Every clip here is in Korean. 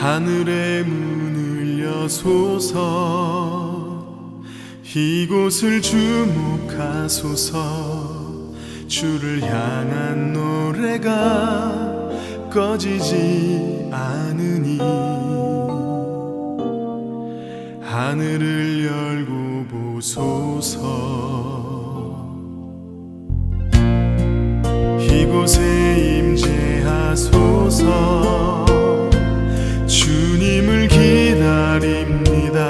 하늘의 문을 여소서 이곳을 주목하소서 주를 향한 노래가 꺼지지 않으니 하늘을 열고 보소서 이곳에 임재하소서 주님을 기다립니다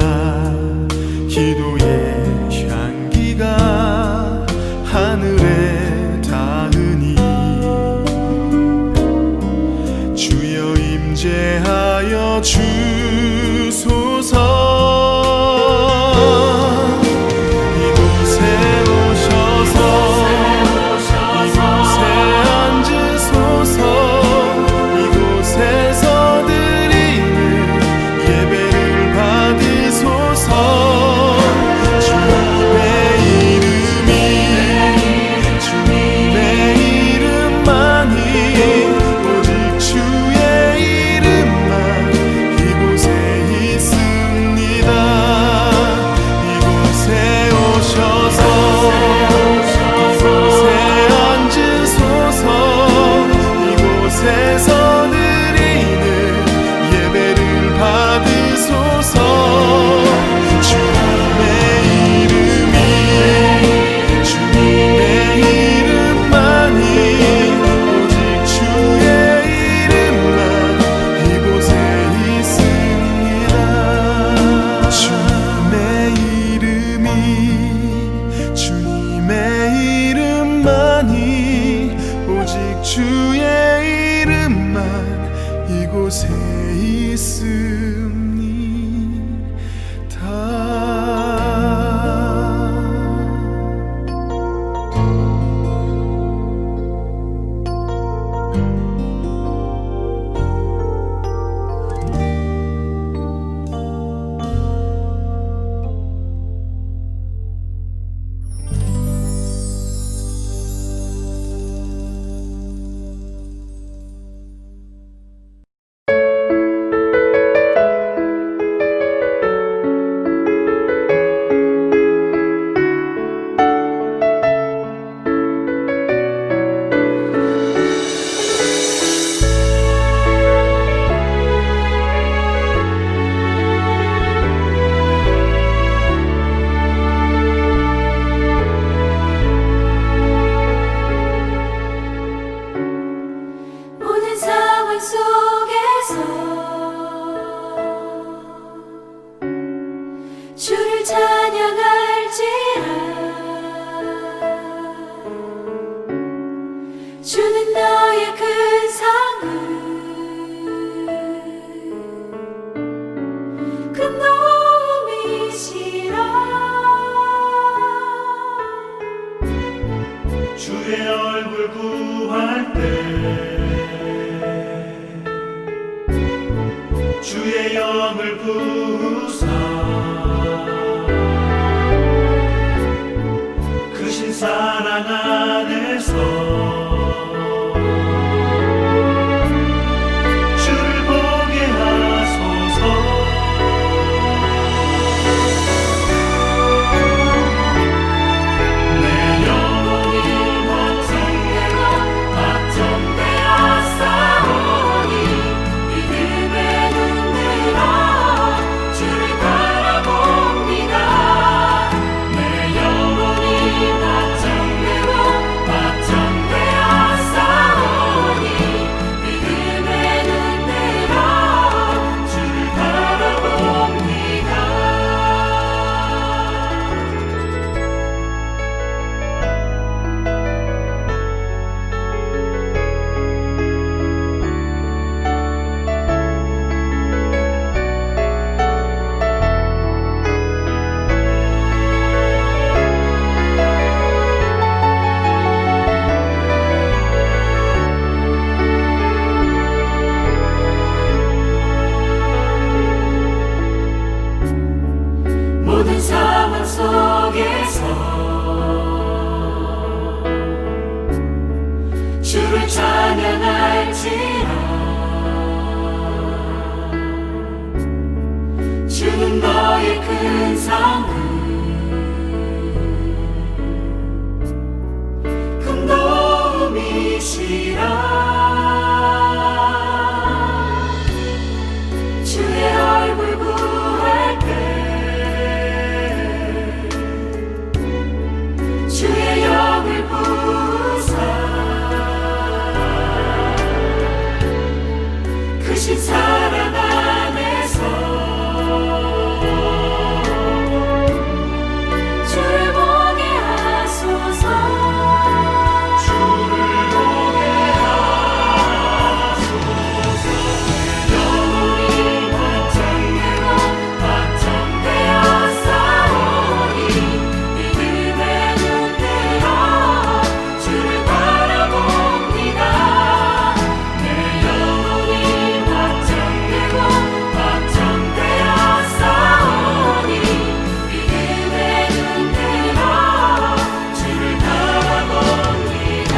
기도의 향기가 하늘에 닿으니 주여 임재하여 주소서 주의 이름만 이곳에 주를 찬양할지라 주는 너의 큰 상을 큰 도움이시라 주의 얼굴 구할 때 주의 영을 부으사 크신 사랑 안에서 주를 보게 하소서 내 영혼이 걱정되었사오니 믿음의 눈들아 주를 바라봅니다 내 영혼이 걱정되었사오니 크신 사랑 안에서 주를 보게 하소서. 주를 보게 하소서. 영혼이 확장되고 확장되어 싸우니 믿음의 눈 들어 주를 바라봅니다. 내 영혼이 확장되고 확장되어 싸우니 믿음의 눈 들어 주를 바라봅니다.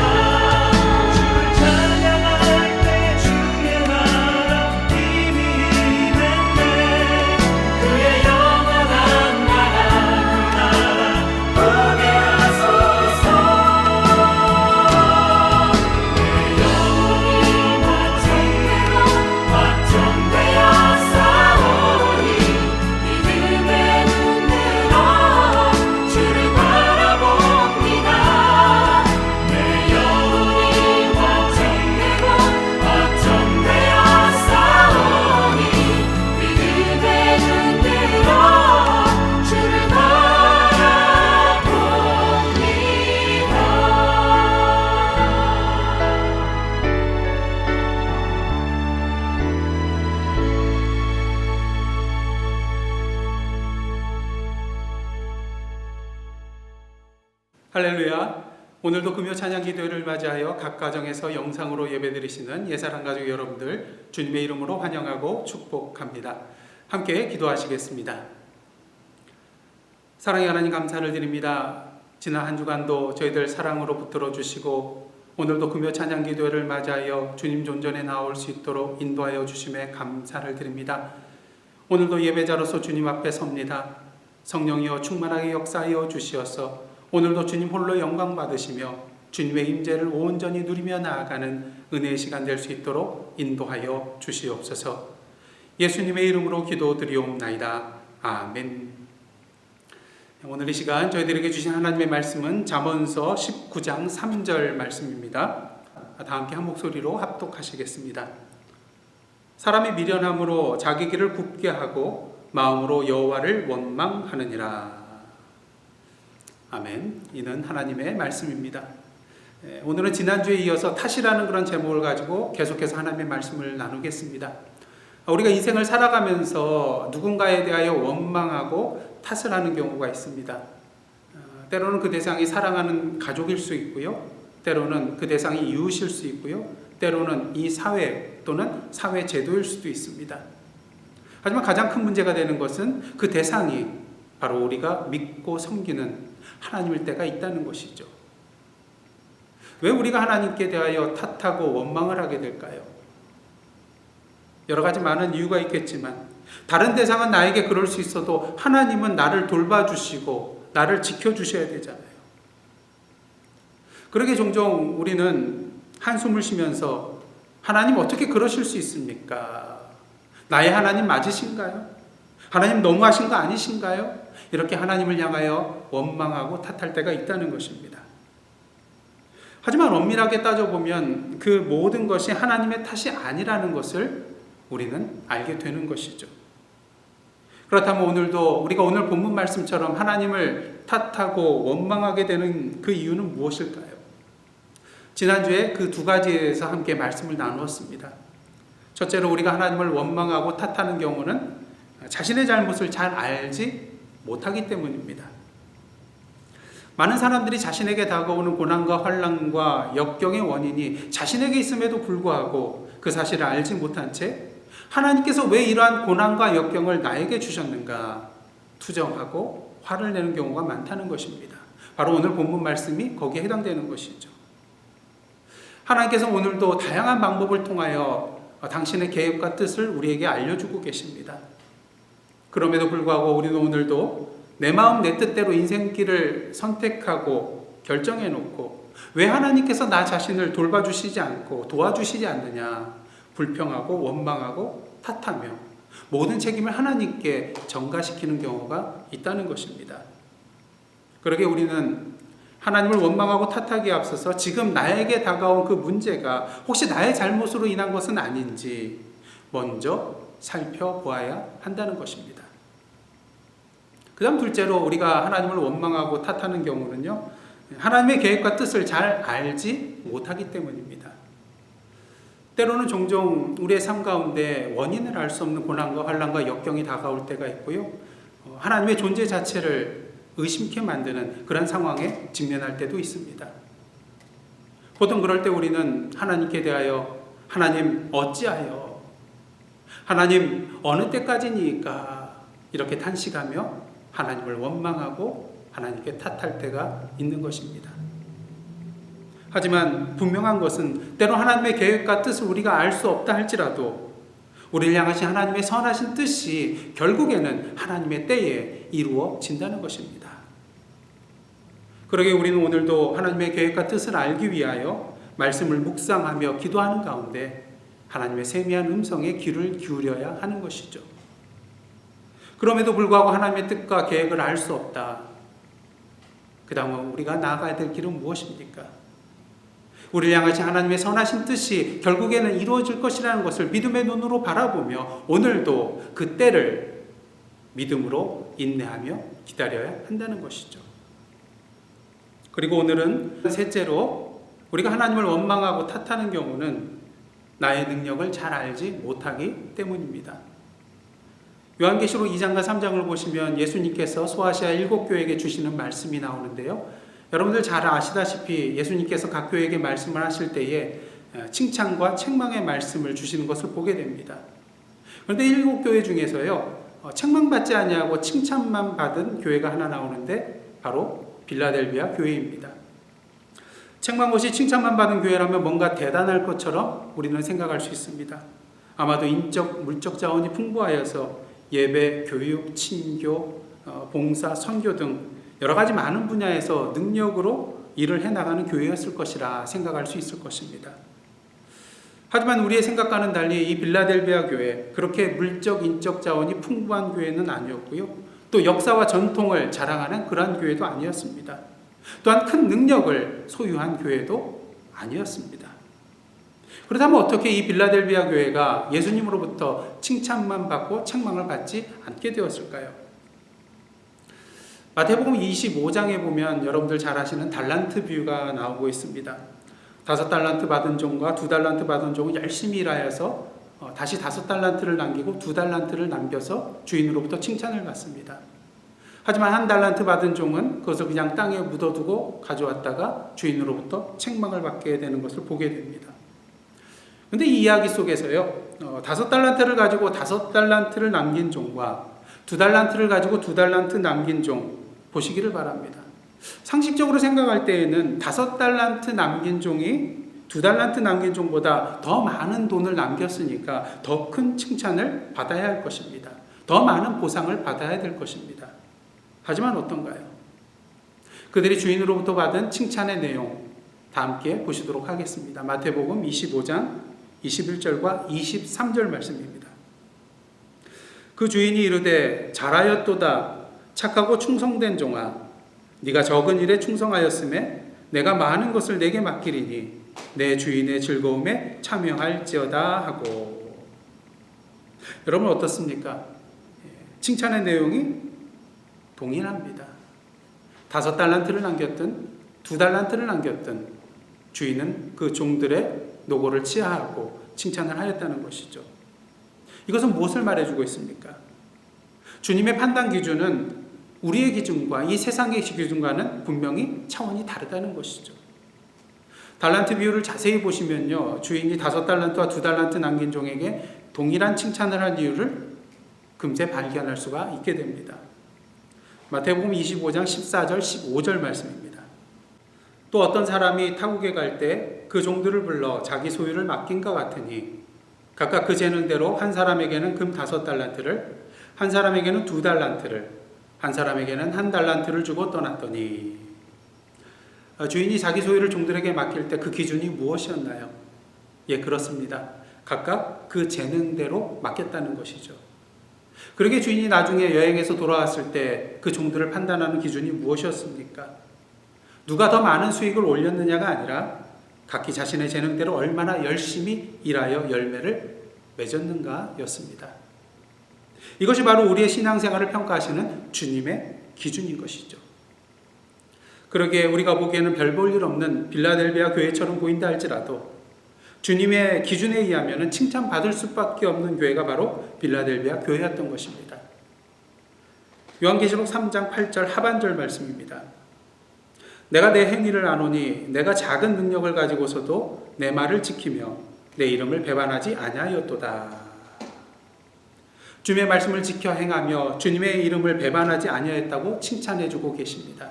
주를 찬양할 때 주의 나라 힘이 임했네. 그의 영원한 나라 그 나라 보게 하소서. 내 영혼이 확장되고 확장되어 싸우니 믿음의 눈 들어 주를 바라봅니다. 내 영혼이 확장되고 확장되어 싸우니 믿음의 눈 들어 주를 할렐루야. 오늘도 금요 찬양 기도회를 맞이하여 각 가정에서 영상으로 예배드리시는 예사랑 가족 여러분들 주님의 이름으로 환영하고 축복합니다. 함께 기도하시겠습니다. 사랑의 하나님 감사를 드립니다. 지난 한 주간도 저희들 사랑으로 붙들어 주시고 오늘도 금요 찬양 기도회를 맞이하여 주님 존전에 나올 수 있도록 인도하여 주심에 감사를 드립니다. 오늘도 예배자로서 주님 앞에 섭니다. 성령이여 충만하게 역사하여 주시어서 오늘도 주님 홀로 영광 받으시며 주님의 임재를 온전히 누리며 나아가는 은혜의 시간 될 수 있도록 인도하여 주시옵소서. 예수님의 이름으로 기도드리옵나이다. 아멘. 오늘 이 시간 저희들에게 주신 하나님의 말씀은 잠언서 19장 3절 말씀입니다. 다 함께 한 목소리로 합독하시겠습니다. 사람이 미련함으로 자기 길을 굽게 하고 마음으로 여호와를 원망하느니라. 아멘. 이는 하나님의 말씀입니다. 오늘은 지난주에 이어서 탓이라는 그런 제목을 가지고 계속해서 하나님의 말씀을 나누겠습니다. 우리가 인생을 살아가면서 누군가에 대하여 원망하고 탓을 하는 경우가 있습니다. 때로는 그 대상이 사랑하는 가족일 수 있고요. 때로는 그 대상이 이웃일 수 있고요. 때로는 이 사회 또는 사회 제도일 수도 있습니다. 하지만 가장 큰 문제가 되는 것은 그 대상이 바로 우리가 믿고 섬기는 하나님일 때가 있다는 것이죠. 왜 우리가 하나님께 대하여 탓하고 원망을 하게 될까요? 여러 가지 많은 이유가 있겠지만 다른 대상은 나에게 그럴 수 있어도 하나님은 나를 돌봐주시고 나를 지켜주셔야 되잖아요. 그러게 종종 우리는 한숨을 쉬면서 하나님 어떻게 그러실 수 있습니까? 나의 하나님 맞으신가요? 하나님 너무하신 거 아니신가요? 이렇게 하나님을 향하여 원망하고 탓할 때가 있다는 것입니다. 하지만 엄밀하게 따져보면 그 모든 것이 하나님의 탓이 아니라는 것을 우리는 알게 되는 것이죠. 그렇다면 오늘도 우리가 오늘 본문 말씀처럼 하나님을 탓하고 원망하게 되는 그 이유는 무엇일까요? 지난주에 그 두 가지에서 함께 말씀을 나누었습니다. 첫째로 우리가 하나님을 원망하고 탓하는 경우는 자신의 잘못을 잘 알지 못하기 때문입니다. 많은 사람들이 자신에게 다가오는 고난과 환난과 역경의 원인이 자신에게 있음에도 불구하고 그 사실을 알지 못한 채 하나님께서 왜 이러한 고난과 역경을 나에게 주셨는가 투정하고 화를 내는 경우가 많다는 것입니다. 바로 오늘 본문 말씀이 거기에 해당되는 것이죠. 하나님께서 오늘도 다양한 방법을 통하여 당신의 계획과 뜻을 우리에게 알려주고 계십니다. 그럼에도 불구하고 우리는 오늘도 내 마음 내 뜻대로 인생길을 선택하고 결정해 놓고 왜 하나님께서 나 자신을 돌봐주시지 않고 도와주시지 않느냐 불평하고 원망하고 탓하며 모든 책임을 하나님께 전가시키는 경우가 있다는 것입니다. 그러게 우리는 하나님을 원망하고 탓하기에 앞서서 지금 나에게 다가온 그 문제가 혹시 나의 잘못으로 인한 것은 아닌지 먼저 살펴보아야 한다는 것입니다. 그 다음 둘째로 우리가 하나님을 원망하고 탓하는 경우는요, 하나님의 계획과 뜻을 잘 알지 못하기 때문입니다. 때로는 종종 우리의 삶 가운데 원인을 알 수 없는 고난과 환난과 역경이 다가올 때가 있고요, 하나님의 존재 자체를 의심케 만드는 그런 상황에 직면할 때도 있습니다. 보통 그럴 때 우리는 하나님께 대하여 하나님 어찌하여, 하나님 어느 때까지니까 이렇게 탄식하며 하나님을 원망하고 하나님께 탓할 때가 있는 것입니다. 하지만 분명한 것은 때로 하나님의 계획과 뜻을 우리가 알 수 없다 할지라도 우리를 향하신 하나님의 선하신 뜻이 결국에는 하나님의 때에 이루어진다는 것입니다. 그러게 우리는 오늘도 하나님의 계획과 뜻을 알기 위하여 말씀을 묵상하며 기도하는 가운데 하나님의 세미한 음성에 귀를 기울여야 하는 것이죠. 그럼에도 불구하고 하나님의 뜻과 계획을 알 수 없다. 그 다음은 우리가 나아가야 될 길은 무엇입니까? 우리를 향하신 하나님의 선하신 뜻이 결국에는 이루어질 것이라는 것을 믿음의 눈으로 바라보며 오늘도 그 때를 믿음으로 인내하며 기다려야 한다는 것이죠. 그리고 오늘은 셋째로 우리가 하나님을 원망하고 탓하는 경우는 나의 능력을 잘 알지 못하기 때문입니다. 요한계시록 2장과 3장을 보시면 예수님께서 소아시아 7교회에게 주시는 말씀이 나오는데요. 여러분들 잘 아시다시피 예수님께서 각 교회에게 말씀을 하실 때에 칭찬과 책망의 말씀을 주시는 것을 보게 됩니다. 그런데 7교회 중에서요, 책망받지 아니하고 칭찬만 받은 교회가 하나 나오는데 바로 빌라델비아 교회입니다. 책망 없이 칭찬만 받은 교회라면 뭔가 대단할 것처럼 우리는 생각할 수 있습니다. 아마도 인적, 물적 자원이 풍부하여서 예배, 교육, 친교, 봉사, 선교 등 여러 가지 많은 분야에서 능력으로 일을 해나가는 교회였을 것이라 생각할 수 있을 것입니다. 하지만 우리의 생각과는 달리 이 빌라델비아 교회, 그렇게 물적, 인적 자원이 풍부한 교회는 아니었고요, 또 역사와 전통을 자랑하는 그러한 교회도 아니었습니다. 또한 큰 능력을 소유한 교회도 아니었습니다. 그렇다면 어떻게 이 빌라델비아 교회가 예수님으로부터 칭찬만 받고 책망을 받지 않게 되었을까요? 마태복음 25장에 보면 여러분들 잘 아시는 달란트 비유가 나오고 있습니다. 5달란트 받은 종과 2달란트 받은 종은 열심히 일하여서 다시 5달란트를 남기고 2달란트를 남겨서 주인으로부터 칭찬을 받습니다. 하지만 1달란트 받은 종은 그것을 그냥 땅에 묻어두고 가져왔다가 주인으로부터 책망을 받게 되는 것을 보게 됩니다. 그런데 이 이야기 속에서요, 5달란트를 가지고 5달란트를 남긴 종과 2달란트를 가지고 2달란트 남긴 종 보시기를 바랍니다. 상식적으로 생각할 때에는 5달란트 남긴 종이 2달란트 남긴 종보다 더 많은 돈을 남겼으니까 더 큰 칭찬을 받아야 할 것입니다. 더 많은 보상을 받아야 될 것입니다. 하지만 어떤가요? 그들이 주인으로부터 받은 칭찬의 내용 다 함께 보시도록 하겠습니다. 마태복음 25장 21절과 23절 말씀입니다. 그 주인이 이르되 잘하였도다 착하고 충성된 종아, 네가 적은 일에 충성하였음에 내가 많은 것을 내게 맡기리니 내 주인의 즐거움에 참여할지어다 하고. 여러분 어떻습니까? 칭찬의 내용이 동일합니다. 5달란트를 남겼든 2달란트를 남겼든 주인은 그 종들의 노고를 치하하고 칭찬을 하였다는 것이죠. 이것은 무엇을 말해주고 있습니까? 주님의 판단 기준은 우리의 기준과 이 세상의 기준과는 분명히 차원이 다르다는 것이죠. 달란트 비유를 자세히 보시면요, 주인이 5달란트와 2달란트 남긴 종에게 동일한 칭찬을 한 이유를 금세 발견할 수가 있게 됩니다. 마태복음 25장 14절 15절 말씀입니다. 또 어떤 사람이 타국에 갈 때 그 종들을 불러 자기 소유를 맡긴 것 같으니 각각 그 재능대로 한 사람에게는 금 5달란트를, 한 사람에게는 2달란트를, 한 사람에게는 1달란트를 주고 떠났더니. 주인이 자기 소유를 종들에게 맡길 때 그 기준이 무엇이었나요? 예, 그렇습니다. 각각 그 재능대로 맡겼다는 것이죠. 그러게 주인이 나중에 여행에서 돌아왔을 때 그 종들을 판단하는 기준이 무엇이었습니까? 누가 더 많은 수익을 올렸느냐가 아니라 각기 자신의 재능대로 얼마나 열심히 일하여 열매를 맺었는가 였습니다. 이것이 바로 우리의 신앙생활을 평가하시는 주님의 기준인 것이죠. 그러기에 우리가 보기에는 별 볼 일 없는 빌라델비아 교회처럼 보인다 할지라도 주님의 기준에 의하면 칭찬받을 수밖에 없는 교회가 바로 빌라델비아 교회였던 것입니다. 요한계시록 3장 8절 하반절 말씀입니다. 내가 내 행위를 아노니 내가 작은 능력을 가지고서도 내 말을 지키며 내 이름을 배반하지 아니하였도다. 주님의 말씀을 지켜 행하며 주님의 이름을 배반하지 아니하였다고 칭찬해주고 계십니다.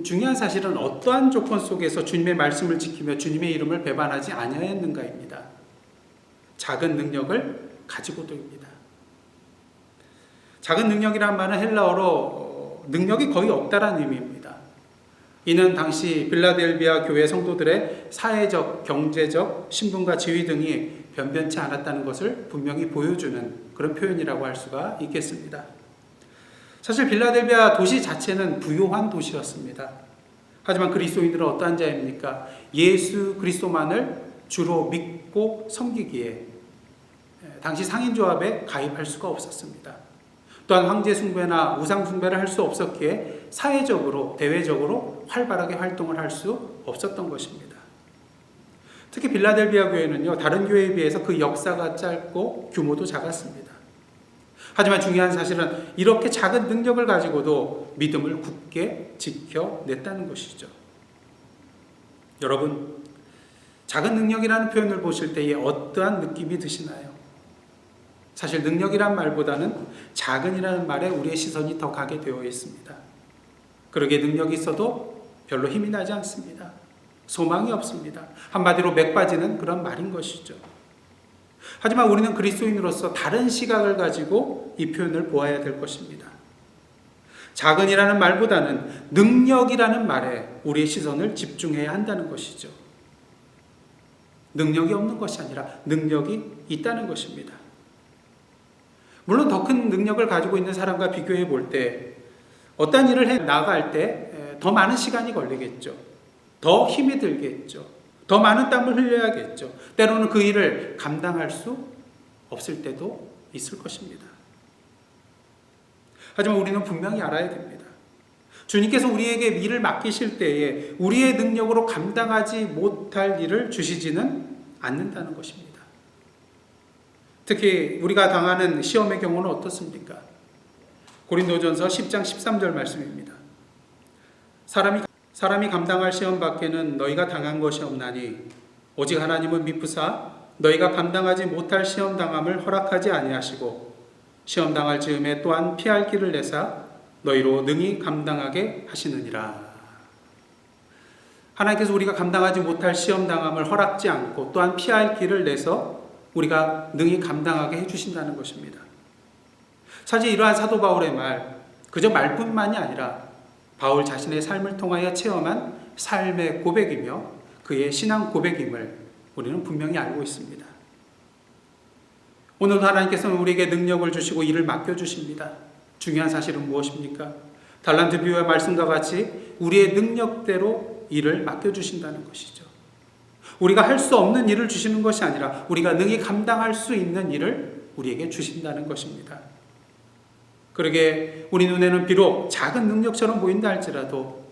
중요한 사실은 어떠한 조건 속에서 주님의 말씀을 지키며 주님의 이름을 배반하지 아니하였는가입니다. 작은 능력을 가지고도입니다. 작은 능력이란 말은 헬라어로 능력이 거의 없다라는 의미입니다. 이는 당시 빌라델비아 교회 성도들의 사회적, 경제적, 신분과 지위 등이 변변치 않았다는 것을 분명히 보여주는 그런 표현이라고 할 수가 있겠습니다. 사실 빌라델비아 도시 자체는 부요한 도시였습니다. 하지만 그리스도인들은 어떠한 자입니까? 예수 그리스도만을 주로 믿고 섬기기에 당시 상인조합에 가입할 수가 없었습니다. 또한 황제 숭배나 우상 숭배를 할 수 없었기에 사회적으로, 대외적으로 활발하게 활동을 할 수 없었던 것입니다. 특히 빌라델비아 교회는요, 다른 교회에 비해서 그 역사가 짧고 규모도 작았습니다. 하지만 중요한 사실은 이렇게 작은 능력을 가지고도 믿음을 굳게 지켜냈다는 것이죠. 여러분, 작은 능력이라는 표현을 보실 때에 어떠한 느낌이 드시나요? 사실 능력이란 말보다는 작은이라는 말에 우리의 시선이 더 가게 되어 있습니다. 그러기에 능력이 있어도 별로 힘이 나지 않습니다. 소망이 없습니다. 한마디로 맥 빠지는 그런 말인 것이죠. 하지만 우리는 그리스도인으로서 다른 시각을 가지고 이 표현을 보아야 될 것입니다. 작은이라는 말보다는 능력이라는 말에 우리의 시선을 집중해야 한다는 것이죠. 능력이 없는 것이 아니라 능력이 있다는 것입니다. 물론 더 큰 능력을 가지고 있는 사람과 비교해 볼 때 어떤 일을 해 나갈 때 더 많은 시간이 걸리겠죠. 더 힘이 들겠죠. 더 많은 땀을 흘려야겠죠. 때로는 그 일을 감당할 수 없을 때도 있을 것입니다. 하지만 우리는 분명히 알아야 됩니다. 주님께서 우리에게 일을 맡기실 때에 우리의 능력으로 감당하지 못할 일을 주시지는 않는다는 것입니다. 특히 우리가 당하는 시험의 경우는 어떻습니까? 고린도전서 10장 13절 말씀입니다. 사람이 감당할 시험 밖에는 너희가 당한 것이 없나니 오직 하나님은 미쁘사 너희가 감당하지 못할 시험 당함을 허락하지 아니하시고 시험 당할 즈음에 또한 피할 길을 내사 너희로 능히 감당하게 하시느니라. 하나님께서 우리가 감당하지 못할 시험 당함을 허락지 않고 또한 피할 길을 내서 우리가 능히 감당하게 해주신다는 것입니다. 사실 이러한 사도 바울의 말, 그저 말뿐만이 아니라 바울 자신의 삶을 통하여 체험한 삶의 고백이며 그의 신앙 고백임을 우리는 분명히 알고 있습니다. 오늘도 하나님께서는 우리에게 능력을 주시고 일을 맡겨주십니다. 중요한 사실은 무엇입니까? 달란트 비유의 말씀과 같이 우리의 능력대로 일을 맡겨주신다는 것이죠. 우리가 할 수 없는 일을 주시는 것이 아니라 우리가 능히 감당할 수 있는 일을 우리에게 주신다는 것입니다. 그러게 우리 눈에는 비록 작은 능력처럼 보인다 할지라도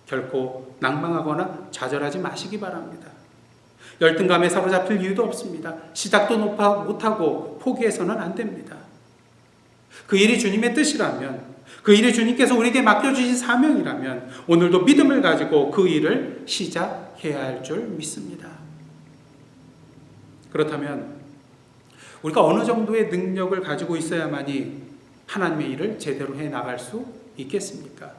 결코 낭망하거나 좌절하지 마시기 바랍니다. 열등감에 사로잡힐 이유도 없습니다. 시작도 못하고 포기해서는 안 됩니다. 그 일이 주님의 뜻이라면, 그 일이 주님께서 우리에게 맡겨주신 사명이라면 오늘도 믿음을 가지고 그 일을 시작해야 할 줄 믿습니다. 그렇다면 우리가 어느 정도의 능력을 가지고 있어야만이 하나님의 일을 제대로 해나갈 수 있겠습니까?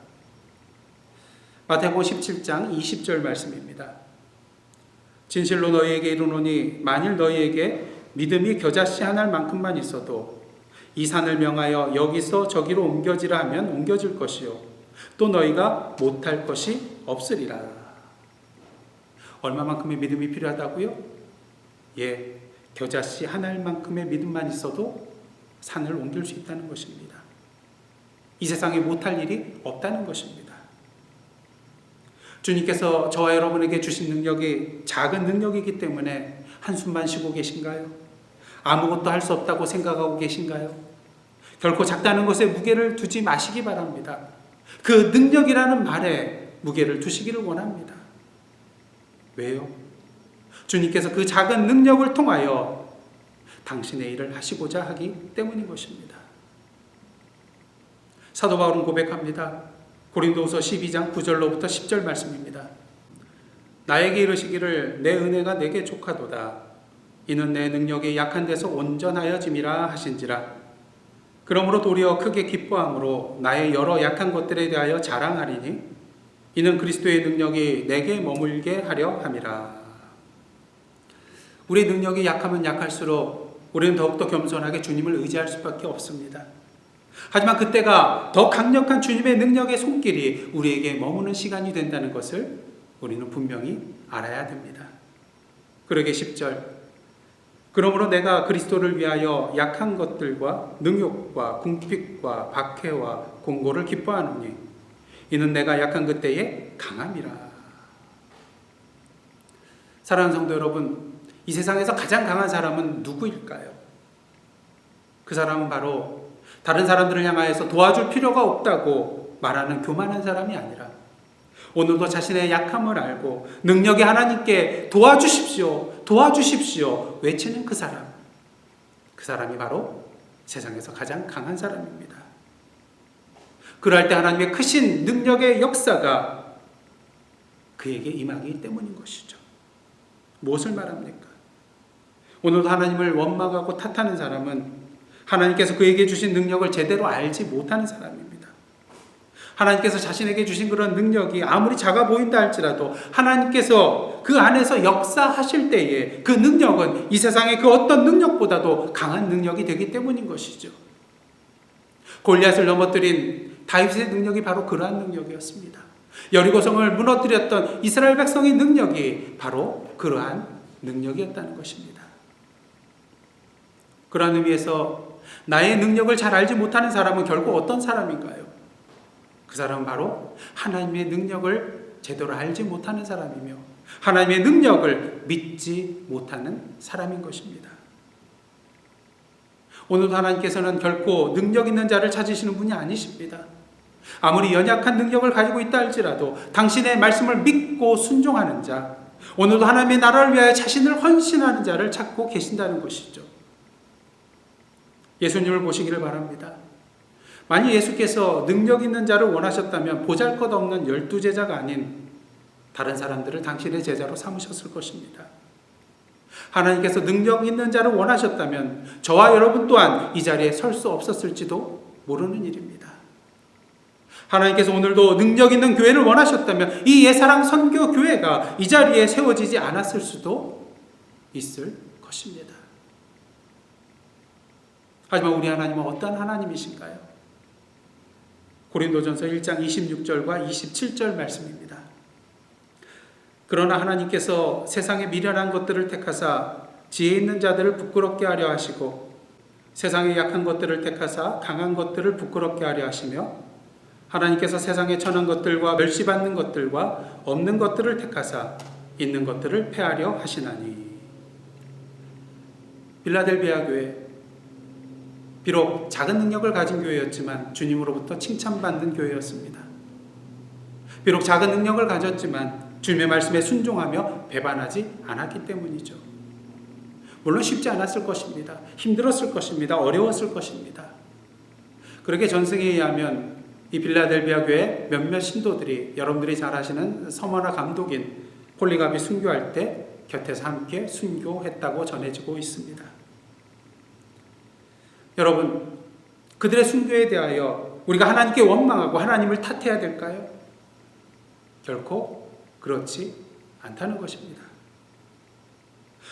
마태복음 17장 20절 말씀입니다. 진실로 너희에게 이르노니 만일 너희에게 믿음이 겨자씨 하나일 만큼만 있어도 이 산을 명하여 여기서 저기로 옮겨지라 하면 옮겨질 것이요 또 너희가 못할 것이 없으리라. 얼마만큼의 믿음이 필요하다고요? 겨자씨 하나일 만큼의 믿음만 있어도 산을 옮길 수 있다는 것입니다. 이 세상에 못할 일이 없다는 것입니다. 주님께서 저와 여러분에게 주신 능력이 작은 능력이기 때문에 한숨만 쉬고 계신가요? 아무것도 할 수 없다고 생각하고 계신가요? 결코 작다는 것에 무게를 두지 마시기 바랍니다. 그 능력이라는 말에 무게를 두시기를 원합니다. 왜요? 주님께서 그 작은 능력을 통하여 당신의 일을 하시고자 하기 때문인 것입니다. 사도 바울은 고백합니다. 고린도후서 12장 9절로부터 10절 말씀입니다. 나에게 이르시기를 내 은혜가 내게 족하도다. 이는 내 능력이 약한 데서 온전하여짐이라 하신지라. 그러므로 도리어 크게 기뻐함으로 나의 여러 약한 것들에 대하여 자랑하리니 이는 그리스도의 능력이 내게 머물게 하려 함이라. 우리의 능력이 약하면 약할수록 우리는 더욱더 겸손하게 주님을 의지할 수밖에 없습니다. 하지만 그때가 더 강력한 주님의 능력의 손길이 우리에게 머무는 시간이 된다는 것을 우리는 분명히 알아야 됩니다. 그러게 10절. 그러므로 내가 그리스도를 위하여 약한 것들과 능욕과 궁핍과 박해와 공고를 기뻐하노니 이는 내가 약한 그때에 강함이라. 사랑하는 성도 여러분, 이 세상에서 가장 강한 사람은 누구일까요? 그 사람은 바로 다른 사람들을 향하여서 도와줄 필요가 없다고 말하는 교만한 사람이 아니라 오늘도 자신의 약함을 알고 능력이 하나님께 도와주십시오, 도와주십시오 외치는 그 사람이 바로 세상에서 가장 강한 사람입니다. 그럴 때 하나님의 크신 능력의 역사가 그에게 임하기 때문인 것이죠. 무엇을 말합니까? 오늘도 하나님을 원망하고 탓하는 사람은 하나님께서 그에게 주신 능력을 제대로 알지 못하는 사람입니다. 하나님께서 자신에게 주신 그런 능력이 아무리 작아 보인다 할지라도 하나님께서 그 안에서 역사하실 때에 그 능력은 이 세상의 그 어떤 능력보다도 강한 능력이 되기 때문인 것이죠. 골리앗을 넘어뜨린 다윗의 능력이 바로 그러한 능력이었습니다. 여리고성을 무너뜨렸던 이스라엘 백성의 능력이 바로 그러한 능력이었다는 것입니다. 그러한 의미에서 나의 능력을 잘 알지 못하는 사람은 결국 어떤 사람인가요? 그 사람은 바로 하나님의 능력을 제대로 알지 못하는 사람이며 하나님의 능력을 믿지 못하는 사람인 것입니다. 오늘도 하나님께서는 결코 능력 있는 자를 찾으시는 분이 아니십니다. 아무리 연약한 능력을 가지고 있다 할지라도 당신의 말씀을 믿고 순종하는 자, 오늘도 하나님의 나라를 위하여 자신을 헌신하는 자를 찾고 계신다는 것이죠. 예수님을 보시기를 바랍니다. 만약 예수께서 능력 있는 자를 원하셨다면 보잘것없는 12제자가 아닌 다른 사람들을 당신의 제자로 삼으셨을 것입니다. 하나님께서 능력 있는 자를 원하셨다면 저와 여러분 또한 이 자리에 설 수 없었을지도 모르는 일입니다. 하나님께서 오늘도 능력 있는 교회를 원하셨다면 이 예사랑 선교 교회가 이 자리에 세워지지 않았을 수도 있을 것입니다. 하지만 우리 하나님은 어떤 하나님이신가요? 고린도전서 1장 26절과 27절 말씀입니다. 그러나 하나님께서 세상의 미련한 것들을 택하사 지혜 있는 자들을 부끄럽게 하려 하시고 세상의 약한 것들을 택하사 강한 것들을 부끄럽게 하려 하시며 하나님께서 세상의 천한 것들과 멸시받는 것들과 없는 것들을 택하사 있는 것들을 폐하려 하시나니. 빌라델비아 교회, 비록 작은 능력을 가진 교회였지만 주님으로부터 칭찬받는 교회였습니다. 비록 작은 능력을 가졌지만 주님의 말씀에 순종하며 배반하지 않았기 때문이죠. 물론 쉽지 않았을 것입니다. 힘들었을 것입니다. 어려웠을 것입니다. 그렇게 전승에 의하면 이 빌라델비아 교회 몇몇 신도들이 여러분들이 잘 아시는 서머나 감독인 폴리갑이 순교할 때 곁에서 함께 순교했다고 전해지고 있습니다. 여러분, 그들의 순교에 대하여 우리가 하나님께 원망하고 하나님을 탓해야 될까요? 결코 그렇지 않다는 것입니다.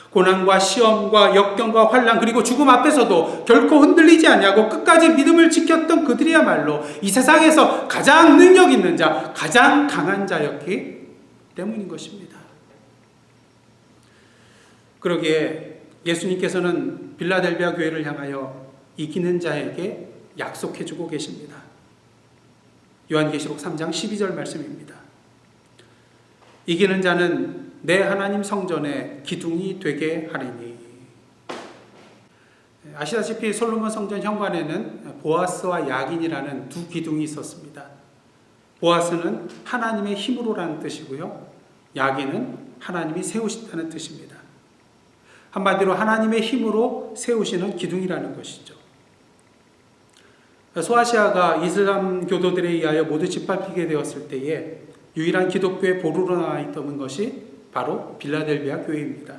고난과 시험과 역경과 환난 그리고 죽음 앞에서도 결코 흔들리지 아니하고 끝까지 믿음을 지켰던 그들이야말로 이 세상에서 가장 능력 있는 자, 가장 강한 자였기 때문인 것입니다. 그러기에 예수님께서는 빌라델비아 교회를 향하여 이기는 자에게 약속해주고 계십니다. 요한계시록 3장 12절 말씀입니다. 이기는 자는 내 하나님 성전에 기둥이 되게 하리니. 아시다시피 솔로몬 성전 현관에는 보아스와 야긴이라는 두 기둥이 있었습니다. 보아스는 하나님의 힘으로라는 뜻이고요. 야긴은 하나님이 세우신다는 뜻입니다. 한마디로 하나님의 힘으로 세우시는 기둥이라는 것이죠. 소아시아가 이슬람 교도들에 의하여 모두 짓밟히게 되었을 때에 유일한 기독교의 보루로 남아있던 것이 바로 빌라델비아 교회입니다.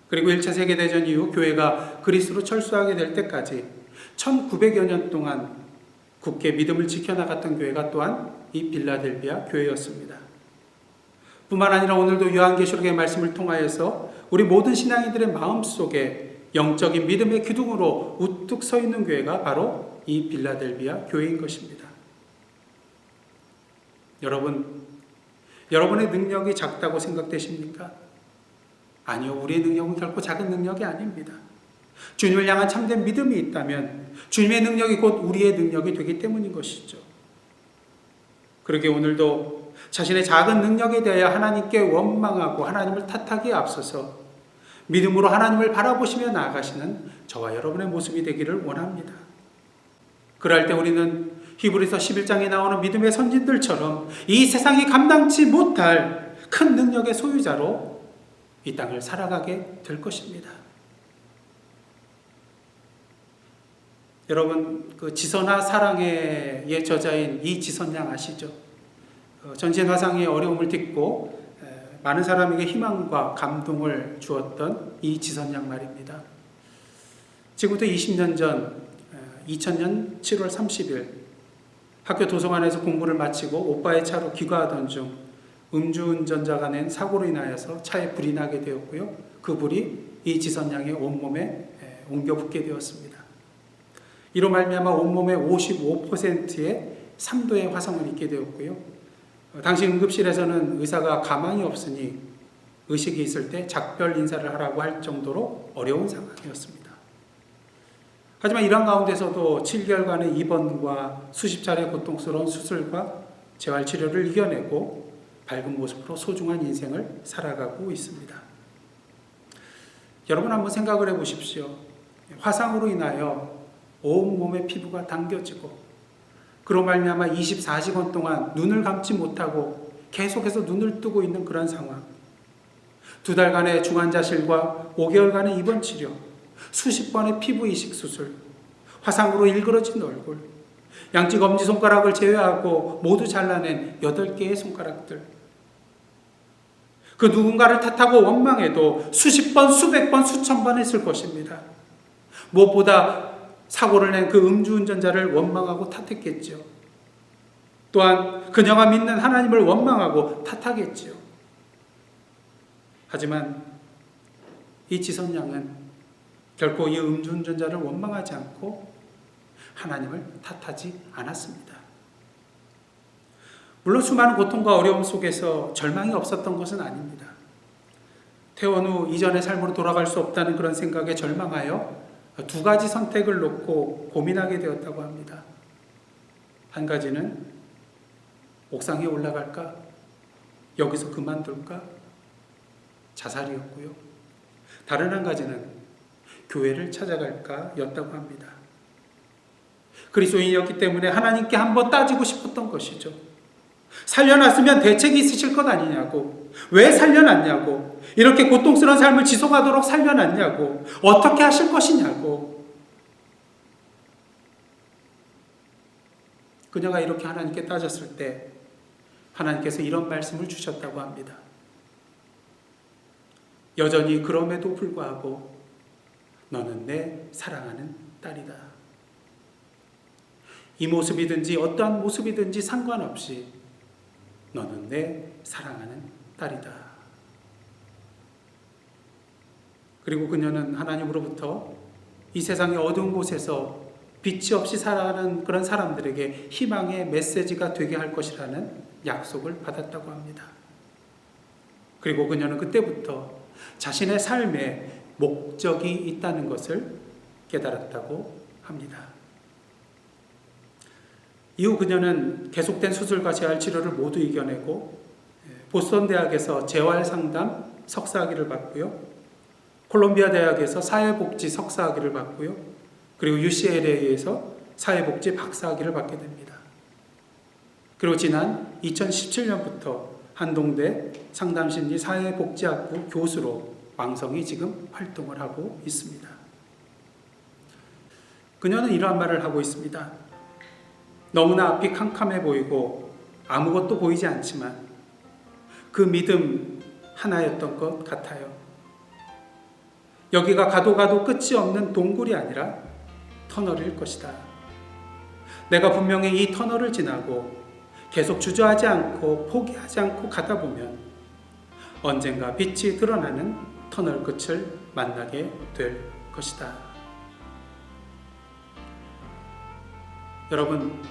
그리고 1차 세계대전 이후 교회가 그리스로 철수하게 될 때까지 1900여 년 동안 굳게 믿음을 지켜나갔던 교회가 또한 이 빌라델비아 교회였습니다. 뿐만 아니라 오늘도 요한계시록의 말씀을 통하여서 우리 모든 신앙인들의 마음속에 영적인 믿음의 기둥으로 우뚝 서 있는 교회가 바로 이 빌라델비아 교회인 것입니다. 여러분의 능력이 작다고 생각되십니까? 아니요, 우리의 능력은 결코 작은 능력이 아닙니다. 주님을 향한 참된 믿음이 있다면 주님의 능력이 곧 우리의 능력이 되기 때문인 것이죠. 그러게 오늘도 자신의 작은 능력에 대하여 하나님께 원망하고 하나님을 탓하기에 앞서서 믿음으로 하나님을 바라보시며 나아가시는 저와 여러분의 모습이 되기를 원합니다. 그럴 때 우리는 히브리서 11장에 나오는 믿음의 선진들처럼 이 세상이 감당치 못할 큰 능력의 소유자로 이 땅을 살아가게 될 것입니다. 여러분, 그 지선아 사랑의 저자인 이지선 양 아시죠? 전신 화상의 어려움을 딛고 많은 사람에게 희망과 감동을 주었던 이지선 양 말입니다. 지금부터 20년 전 2000년 7월 30일 학교 도서관에서 공부를 마치고 오빠의 차로 귀가하던 중 음주운전자가 낸 사고로 인하여서 차에 불이 나게 되었고요. 그 불이 이지선 양의 온몸에 옮겨 붙게 되었습니다. 이로 말미암아 온몸의 55%의 3도의 화상을 입게 되었고요. 당시 응급실에서는 의사가 가망이 없으니 의식이 있을 때 작별 인사를 하라고 할 정도로 어려운 상황이었습니다. 하지만 이런 가운데서도 7개월간의 입원과 수십 차례 고통스러운 수술과 재활치료를 이겨내고 밝은 모습으로 소중한 인생을 살아가고 있습니다. 여러분 한번 생각을 해보십시오. 화상으로 인하여 온몸의 피부가 당겨지고 그로 말미암아 24시간 동안 눈을 감지 못하고 계속해서 눈을 뜨고 있는 그런 상황, 2달간의 중환자실과 5개월간의 입원치료, 수십 번의 피부 이식 수술, 화상으로 일그러진 얼굴, 양쪽 엄지손가락을 제외하고 모두 잘라낸 8개의 손가락들, 그 누군가를 탓하고 원망해도 수십 번, 수백 번, 수천 번 했을 것입니다. 무엇보다 사고를 낸 그 음주운전자를 원망하고 탓했겠죠. 또한 그녀가 믿는 하나님을 원망하고 탓하겠죠. 하지만 이 지선 양은 결코 이 음주운전자를 원망하지 않고 하나님을 탓하지 않았습니다. 물론 수많은 고통과 어려움 속에서 절망이 없었던 것은 아닙니다. 퇴원 후 이전의 삶으로 돌아갈 수 없다는 그런 생각에 절망하여 2가지 선택을 놓고 고민하게 되었다고 합니다. 한 가지는 옥상에 올라갈까? 여기서 그만둘까? 자살이었고요. 다른 한 가지는 교회를 찾아갈까? 였다고 합니다. 그리스도인이었기 때문에 하나님께 한번 따지고 싶었던 것이죠. 살려놨으면 대책이 있으실 것 아니냐고, 왜 살려놨냐고, 이렇게 고통스러운 삶을 지속하도록 살려놨냐고, 어떻게 하실 것이냐고. 그녀가 이렇게 하나님께 따졌을 때 하나님께서 이런 말씀을 주셨다고 합니다. 여전히 그럼에도 불구하고 너는 내 사랑하는 딸이다. 이 모습이든지 어떠한 모습이든지 상관없이 너는 내 사랑하는 딸이다. 그리고 그녀는 하나님으로부터 이 세상의 어두운 곳에서 빛이 없이 살아가는 그런 사람들에게 희망의 메시지가 되게 할 것이라는 약속을 받았다고 합니다. 그리고 그녀는 그때부터 자신의 삶에 목적이 있다는 것을 깨달았다고 합니다. 이후 그녀는 계속된 수술과 재활치료를 모두 이겨내고 보스턴 대학에서 재활상담 석사학위를 받고요. 콜롬비아 대학에서 사회복지 석사학위를 받고요. 그리고 UCLA에서 사회복지 박사학위를 받게 됩니다. 그리고 지난 2017년부터 한동대 상담심리 사회복지학부 교수로 왕성히 지금 활동을 하고 있습니다. 그녀는 이러한 말을 하고 있습니다. 너무나 앞이 캄캄해 보이고 아무것도 보이지 않지만 그 믿음 하나였던 것 같아요. 여기가 가도 끝이 없는 동굴이 아니라 터널일 것이다. 내가 분명히 이 터널을 지나고 계속 주저하지 않고 포기하지 않고 가다 보면 언젠가 빛이 드러나는 터널 끝을 만나게 될 것이다. 여러분,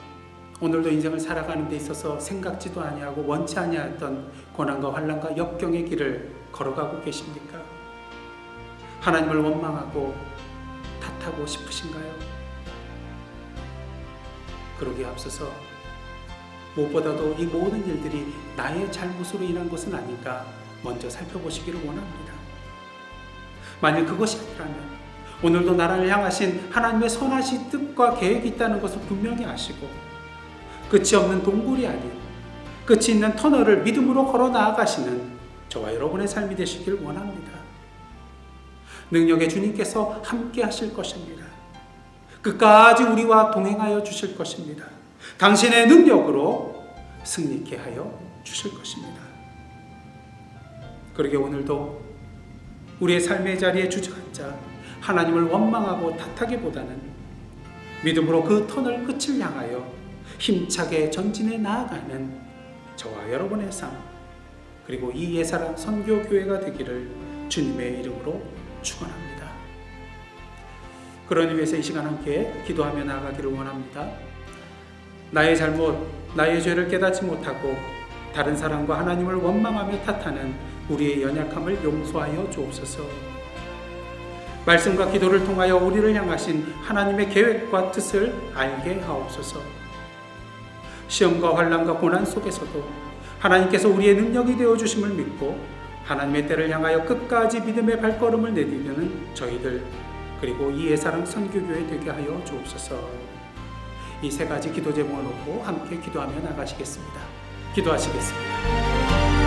오늘도 인생을 살아가는 데 있어서 생각지도 아니하고 원치 아니하였던 고난과 환난과 역경의 길을 걸어가고 계십니까? 하나님을 원망하고 탓하고 싶으신가요? 그러기에 앞서서 무엇보다도 이 모든 일들이 나의 잘못으로 인한 것은 아닌가 먼저 살펴보시기를 원합니다. 만일 그것이 아니라면 오늘도 나를 향하신 하나님의 선하신 뜻과 계획이 있다는 것을 분명히 아시고 끝이 없는 동굴이 아닌 끝이 있는 터널을 믿음으로 걸어 나아가시는 저와 여러분의 삶이 되시길 원합니다. 능력의 주님께서 함께 하실 것입니다. 끝까지 우리와 동행하여 주실 것입니다. 당신의 능력으로 승리케 하여 주실 것입니다. 그러게 오늘도 우리의 삶의 자리에 주저앉아 하나님을 원망하고 탓하기보다는 믿음으로 그 터널 끝을 향하여 힘차게 전진해 나아가는 저와 여러분의 삶, 그리고 이 예사랑 선교교회가 되기를 주님의 이름으로 축원합니다. 그런 의미에서 이 시간 함께 기도하며 나아가기를 원합니다. 나의 잘못, 나의 죄를 깨닫지 못하고 다른 사람과 하나님을 원망하며 탓하는 우리의 연약함을 용서하여 주옵소서. 말씀과 기도를 통하여 우리를 향하신 하나님의 계획과 뜻을 알게 하옵소서. 시험과 환난과 고난 속에서도 하나님께서 우리의 능력이 되어주심을 믿고 하나님의 때를 향하여 끝까지 믿음의 발걸음을 내디디는 저희들, 그리고 이 예사랑 선교교회 되게 하여 주옵소서. 이 세 가지 기도 제목을 놓고 함께 기도하며 나가시겠습니다. 기도하시겠습니다.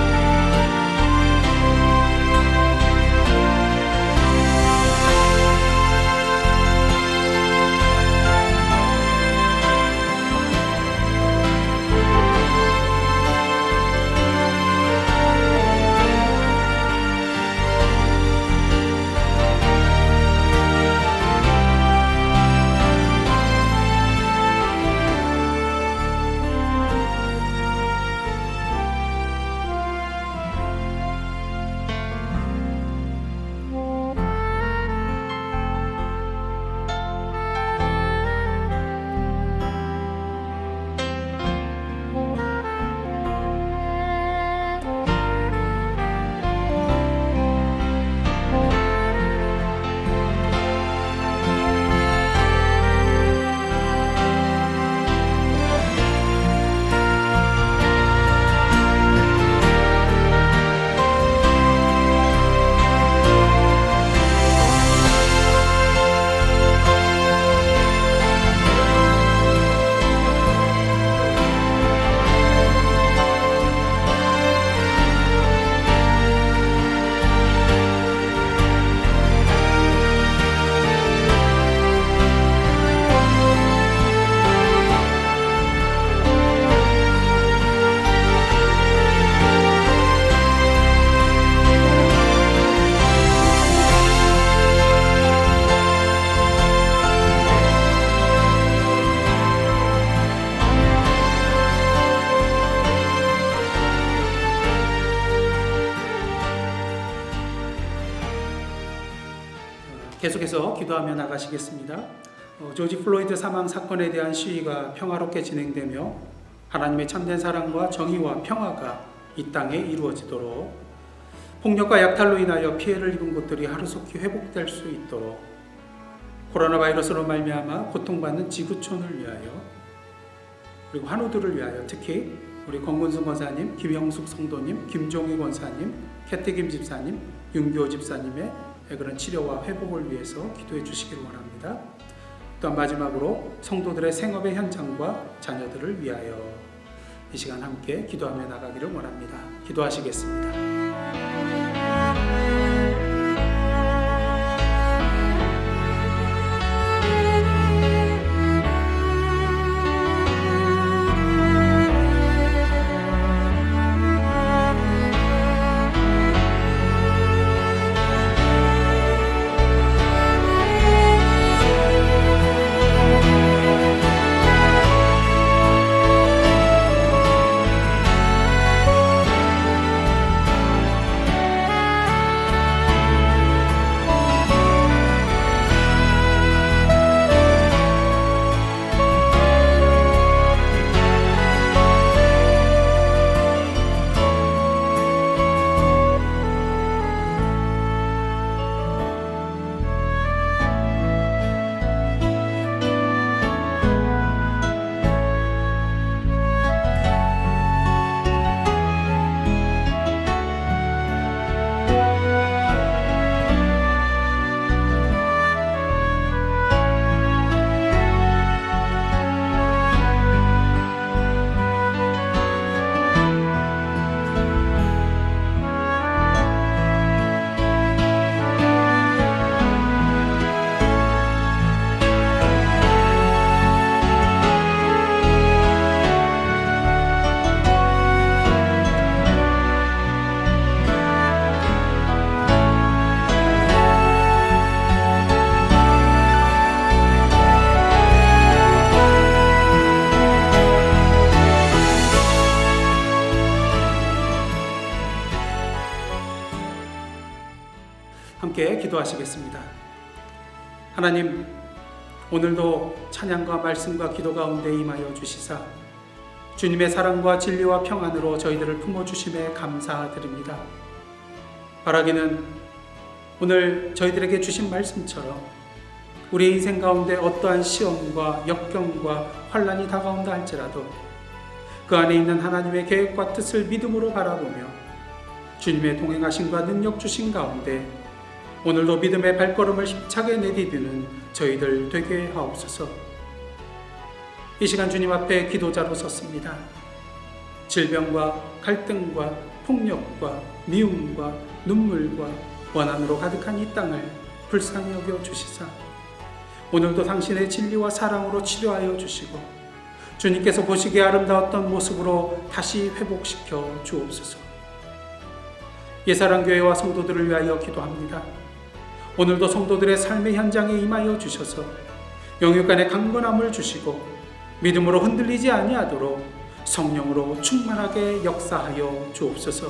계속해서 기도하며 나가시겠습니다. 조지 플로이드 사망 사건에 대한 시위가 평화롭게 진행되며 하나님의 참된 사랑과 정의와 평화가 이 땅에 이루어지도록, 폭력과 약탈로 인하여 피해를 입은 곳들이 하루속히 회복될 수 있도록, 코로나 바이러스로 말미암아 고통받는 지구촌을 위하여, 그리고 환우들을 위하여, 특히 우리 권근승 권사님, 김영숙 성도님, 김종희 권사님, 캐티김 집사님, 윤교 집사님의 그런 치료와 회복을 위해서 기도해 주시기를 원합니다. 또한 마지막으로 성도들의 생업의 현장과 자녀들을 위하여 이 시간 함께 기도하며 나가기를 원합니다. 기도하시겠습니다. 함께 기도하시겠습니다. 하나님, 오늘도 찬양과 말씀과 기도 가운데 임하여 주시사 주님의 사랑과 진리와 평안으로 저희들을 품어주심에 감사드립니다. 바라기는 오늘 저희들에게 주신 말씀처럼 우리 인생 가운데 어떠한 시험과 역경과 환난이 다가온다 할지라도 그 안에 있는 하나님의 계획과 뜻을 믿음으로 바라보며 주님의 동행하심과 능력 주신 가운데 오늘도 믿음의 발걸음을 힘차게 내디디는 저희들 되게 하옵소서. 이 시간 주님 앞에 기도자로 섰습니다. 질병과 갈등과 폭력과 미움과 눈물과 원한으로 가득한 이 땅을 불쌍히 여겨 주시사 오늘도 당신의 진리와 사랑으로 치료하여 주시고 주님께서 보시기에 아름다웠던 모습으로 다시 회복시켜 주옵소서. 예사랑교회와 성도들을 위하여 기도합니다. 오늘도 성도들의 삶의 현장에 임하여 주셔서 영육간의 강건함을 주시고 믿음으로 흔들리지 아니하도록 성령으로 충만하게 역사하여 주옵소서.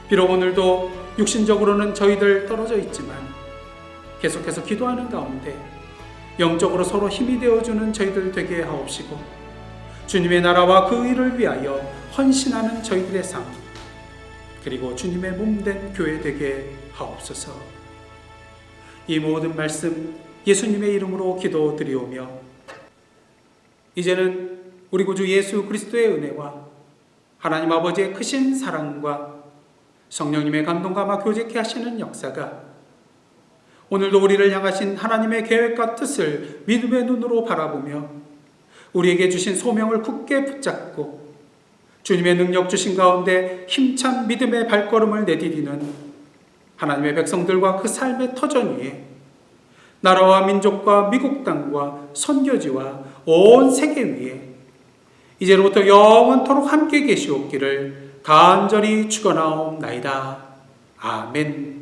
비록 오늘도 육신적으로는 저희들 떨어져 있지만 계속해서 기도하는 가운데 영적으로 서로 힘이 되어주는 저희들 되게 하옵시고 주님의 나라와 그 의를 위하여 헌신하는 저희들의 삶 그리고 주님의 몸된 교회 되게 하옵소서. 이 모든 말씀 예수님의 이름으로 기도드리오며 이제는 우리 구주 예수 그리스도의 은혜와 하나님 아버지의 크신 사랑과 성령님의 감동과 막 교제케 하시는 역사가 오늘도 우리를 향하신 하나님의 계획과 뜻을 믿음의 눈으로 바라보며 우리에게 주신 소명을 굳게 붙잡고 주님의 능력 주신 가운데 힘찬 믿음의 발걸음을 내디디는 하나님의 백성들과 그 삶의 터전 위에 나라와 민족과 미국 땅과 선교지와 온 세계 위에 이제로부터 영원토록 함께 계시옵기를 간절히 축원하옵나이다. 아멘.